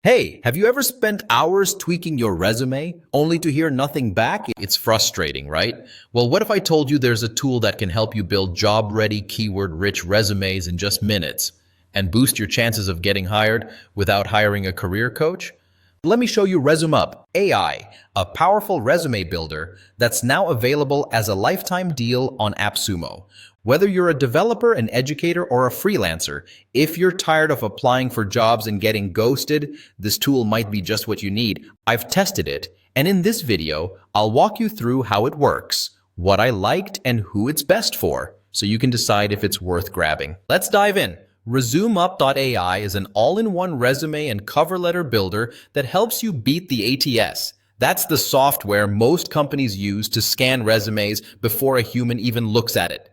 Hey, have you ever spent hours tweaking your resume only to hear nothing back? It's frustrating, right? Well, what if I told you there's a tool that can help you build job-ready, keyword-rich resumes in just minutes and boost your chances of getting hired without hiring a career coach? Let me show you ResumeUp.AI, a powerful resume builder that's now available as a lifetime deal on AppSumo. Whether you're a developer, an educator, or a freelancer, if you're tired of applying for jobs and getting ghosted, this tool might be just what you need. I've tested it, and in this video, I'll walk you through how it works, what I liked, and who it's best for, so you can decide if it's worth grabbing. Let's dive in. ResumeUp.AI is an all-in-one resume and cover letter builder that helps you beat the ATS. That's the software most companies use to scan resumes before a human even looks at it.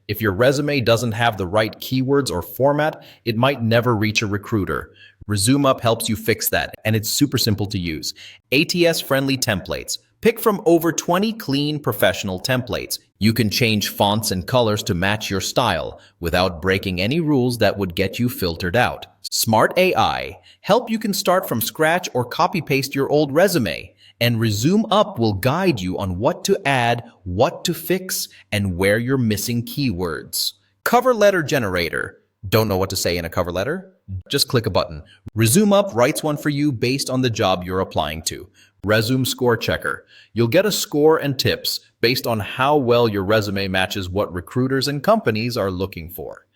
If your resume doesn't have the right keywords or format, it might never reach a recruiter. ResumeUp helps you fix that, and it's super simple to use. ATS-friendly templates. Pick from over 20 clean, professional templates. You can change fonts and colors to match your style without breaking any rules that would get you filtered out. Smart AI. Help you can start from scratch or copy-paste your old resume. And ResumeUp will guide you on what to add, what to fix, and where you're missing keywords. Cover letter generator. Don't know what to say in a cover letter? Just click a button. ResumeUp writes one for you based on the job you're applying to. Resume score checker. You'll get a score and tips based on how well your resume matches what recruiters and companies are looking for.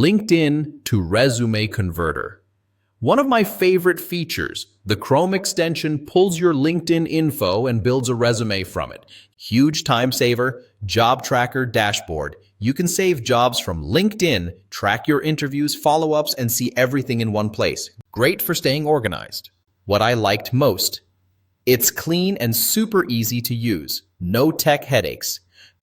LinkedIn to resume converter. One of my favorite features, the Chrome extension pulls your LinkedIn info and builds a resume from it. Huge time saver, job tracker dashboard. You can save jobs from LinkedIn, track your interviews, follow-ups, and see everything in one place. Great for staying organized. What I liked most, it's clean and super easy to use. No tech headaches.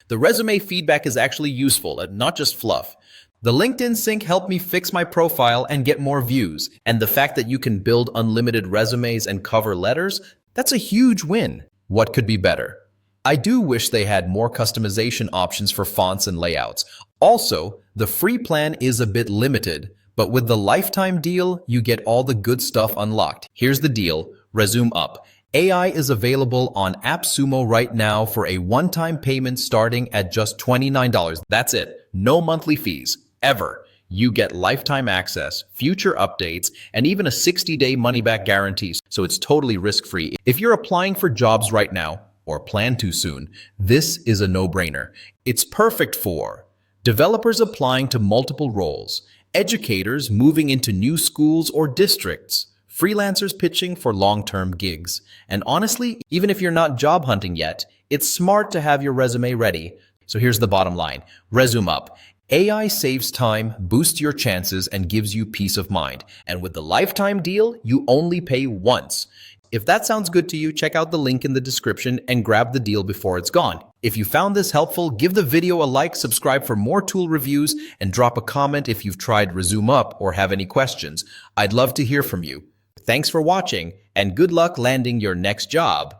The resume feedback is actually useful and not just fluff. The LinkedIn sync helped me fix my profile and get more views. And the fact that you can build unlimited resumes and cover letters, that's a huge win. What could be better? I do wish they had more customization options for fonts and layouts. Also, the free plan is a bit limited, but with the lifetime deal, you get all the good stuff unlocked. Here's the deal, ResumeUp. AI is available on AppSumo right now for a one-time payment starting at just $29. That's it. No monthly fees. Ever. You get lifetime access, future updates, and even a 60-day money-back guarantee, so it's totally risk-free. If you're applying for jobs right now, or plan to soon, this is a no-brainer. It's perfect for developers applying to multiple roles, educators moving into new schools or districts, freelancers pitching for long-term gigs. And honestly, even if you're not job hunting yet, it's smart to have your resume ready. So here's the bottom line. ResumeUp. AI saves time, boosts your chances, and gives you peace of mind. And with the lifetime deal, you only pay once. If that sounds good to you, check out the link in the description and grab the deal before it's gone. If you found this helpful, give the video a like, subscribe for more tool reviews, and drop a comment if you've tried ResumeUp or have any questions. I'd love to hear from you. Thanks for watching, and good luck landing your next job.